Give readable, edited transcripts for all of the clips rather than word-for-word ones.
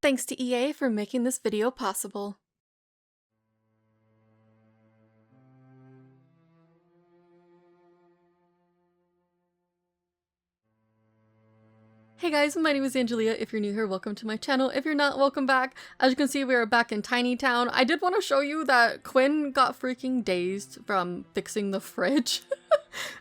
Thanks to EA for making this video possible. Hey guys, my name is Angelia. If you're new here, welcome to my channel. If you're not, welcome back. As you can see, we are back in Tiny Town. I did want to show you that Quinn got freaking dazed from fixing the fridge.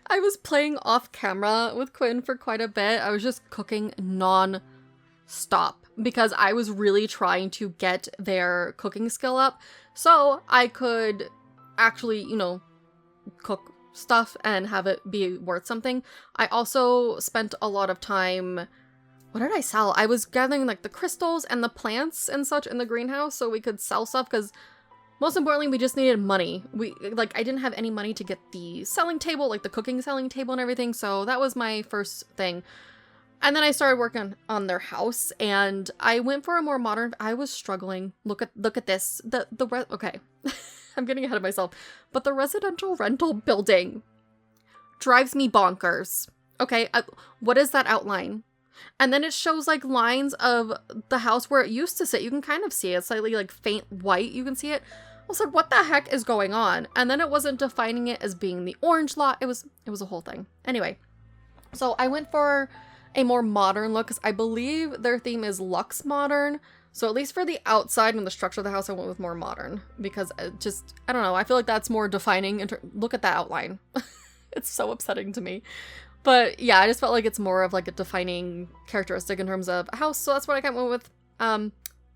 I was playing off camera with Quinn for quite a bit. I was just cooking non-stop because I was really trying to get their cooking skill up so I could actually, cook stuff and have it be worth something. I also spent a lot of time. What did I sell? I was gathering like the crystals and the plants and such in the greenhouse so we could sell stuff because most importantly, we just needed money. I didn't have any money to get the selling table, like the cooking selling table and everything. So that was my first thing. And then I started working on their house and I went for a more modern, I was struggling. Look at this. Okay, I'm getting ahead of myself, but the residential rental building drives me bonkers. Okay, what is that outline? And then it shows like lines of the house where it used to sit. You can kind of see it, slightly like faint white. You can see it. I was like, what the heck is going on? And then it wasn't defining it as being the orange lot. It was a whole thing. Anyway, so I went for a more modern look because I believe their theme is Luxe Modern. So at least for the outside and the structure of the house, I went with more modern because I don't know. I feel like that's more defining. Look at that outline. It's so upsetting to me. But yeah, I just felt like it's more of like a defining characteristic in terms of a house. So that's what I kind of went with.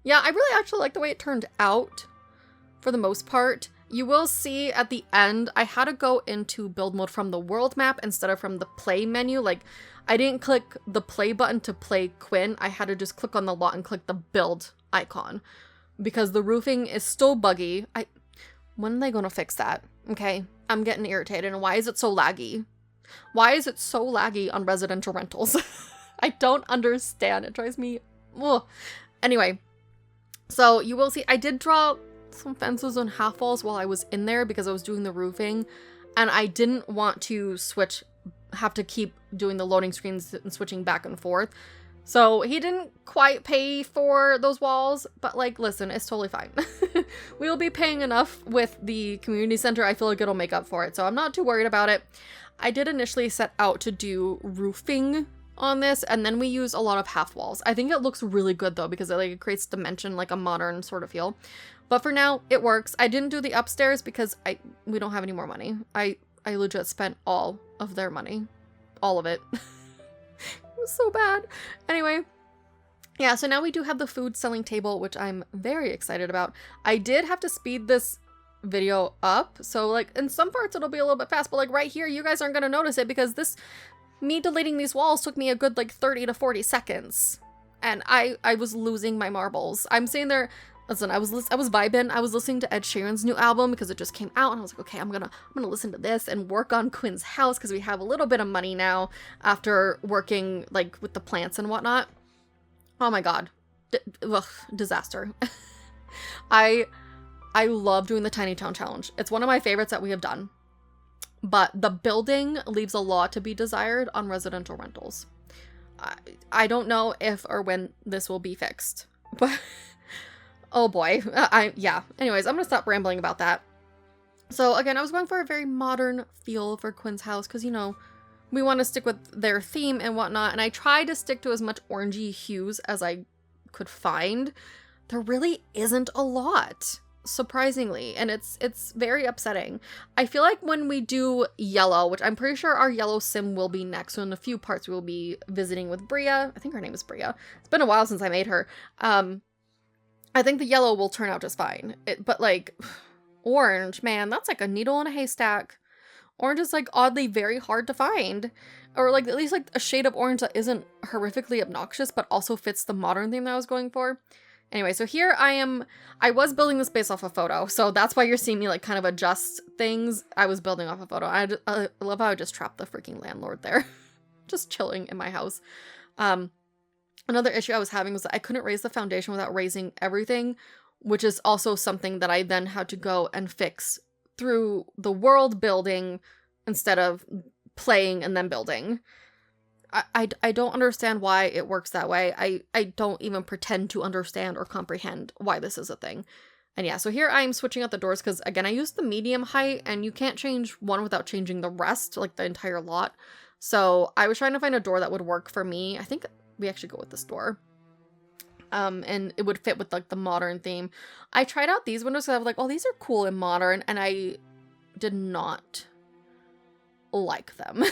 Yeah, I really actually like the way it turned out for the most part. You will see at the end, I had to go into build mode from the world map instead of from the play menu. Like I didn't click the play button to play Quinn. I had to just click on the lot and click the build icon because the roofing is still buggy. When are they going to fix that? Okay, I'm getting irritated. And why is it so laggy? Why is it so laggy on residential rentals? I don't understand. It drives me... Ugh. Anyway, so you will see I did draw some fences and half walls while I was in there because I was doing the roofing and I didn't want to have to keep doing the loading screens and switching back and forth. So he didn't quite pay for those walls, but like, listen, it's totally fine. We'll be paying enough with the community center. I feel like it'll make up for it. So I'm not too worried about it. I did initially set out to do roofing on this, and then we use a lot of half walls. I think it looks really good though, because it creates dimension, like a modern sort of feel. But for now, it works. I didn't do the upstairs because we don't have any more money. I legit spent all of their money. All of it. It was so bad. Anyway, yeah, so now we do have the food selling table, which I'm very excited about. I did have to speed this video up, so like in some parts it'll be a little bit fast, but like right here you guys aren't gonna notice it because me deleting these walls took me a good like 30 to 40 seconds and I was losing my marbles. I'm sitting there, listen, I was vibing. I was listening to Ed Sheeran's new album because it just came out and I was like, okay, I'm gonna listen to this and work on Quinn's house because we have a little bit of money now after working like with the plants and whatnot. Oh my god, disaster. I love doing the Tiny Town Challenge. It's one of my favorites that we have done. But the building leaves a lot to be desired on residential rentals. I don't know if or when this will be fixed. But, oh boy. Yeah. Anyways, I'm going to stop rambling about that. So again, I was going for a very modern feel for Quinn's house because, we want to stick with their theme and whatnot. And I tried to stick to as much orangey hues as I could find. There really isn't a lot, surprisingly, and it's very upsetting. I feel like when we do yellow, which I'm pretty sure our yellow sim will be next, so in a few parts we will be visiting with Bria. I think her name is Bria. It's been a while since I made her. I think the yellow will turn out just fine. But like orange, man, that's like a needle in a haystack. Orange is like oddly very hard to find, or like at least like a shade of orange that isn't horrifically obnoxious but also fits the modern theme that I was going for. Anyway, so here I was building this based off a photo, so that's why you're seeing me like kind of adjust things. I was building off a photo. I love how I just trapped the freaking landlord there. Just chilling in my house. Another issue I was having was that I couldn't raise the foundation without raising everything, which is also something that I then had to go and fix through the world building instead of playing and then building. I don't understand why it works that way. I don't even pretend to understand or comprehend why this is a thing. And yeah, so here I'm switching out the doors because, again, I used the medium height, and you can't change one without changing the rest, like the entire lot. So I was trying to find a door that would work for me. I think we actually go with this door. And it would fit with like the modern theme. I tried out these windows because I was like, oh, these are cool and modern, and I did not like them.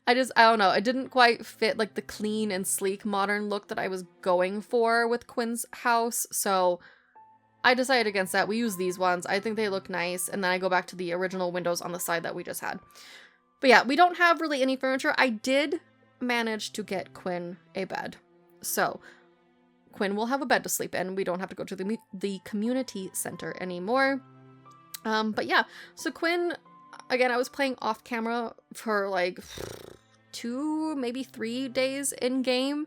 I don't know. It didn't quite fit like the clean and sleek modern look that I was going for with Quinn's house. So I decided against that. We use these ones. I think they look nice. And then I go back to the original windows on the side that we just had. But yeah, we don't have really any furniture. I did manage to get Quinn a bed. So Quinn will have a bed to sleep in. We don't have to go to the community center anymore. But yeah, so Quinn, again, I was playing off camera for like 2, maybe 3 days in game,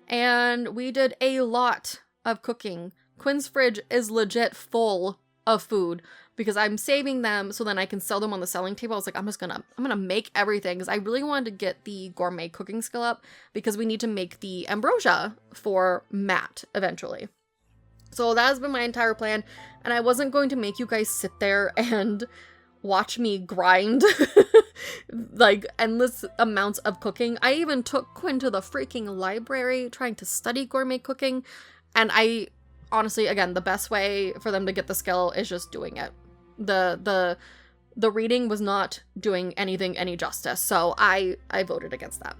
and we did a lot of cooking. Quinn's fridge is legit full of food because I'm saving them so then I can sell them on the selling table. I was like, I'm gonna make everything because I really wanted to get the gourmet cooking skill up because we need to make the ambrosia for Matt eventually. So that has been my entire plan, and I wasn't going to make you guys sit there and watch me grind like endless amounts of cooking. I even took Quinn to the freaking library trying to study gourmet cooking, and I honestly, again, the best way for them to get the skill is just doing it. The reading was not doing anything any justice, so I voted against that.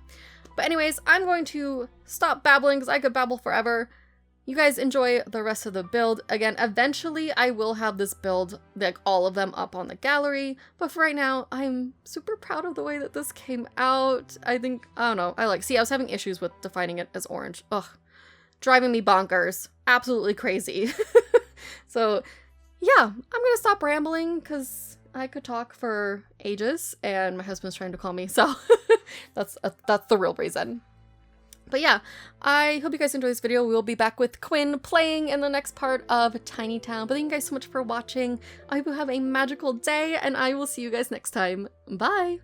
But anyways, I'm going to stop babbling because I could babble forever. You guys enjoy the rest of the build. Again, eventually I will have this build, like all of them, up on the gallery. But for right now, I'm super proud of the way that this came out. I think, I don't know, I was having issues with defining it as orange. Ugh, driving me bonkers. Absolutely crazy. So yeah, I'm gonna stop rambling because I could talk for ages and my husband's trying to call me. So that's the real reason. But yeah, I hope you guys enjoyed this video. We'll be back with Quinn playing in the next part of Tiny Town. But thank you guys so much for watching. I hope you have a magical day, and I will see you guys next time. Bye!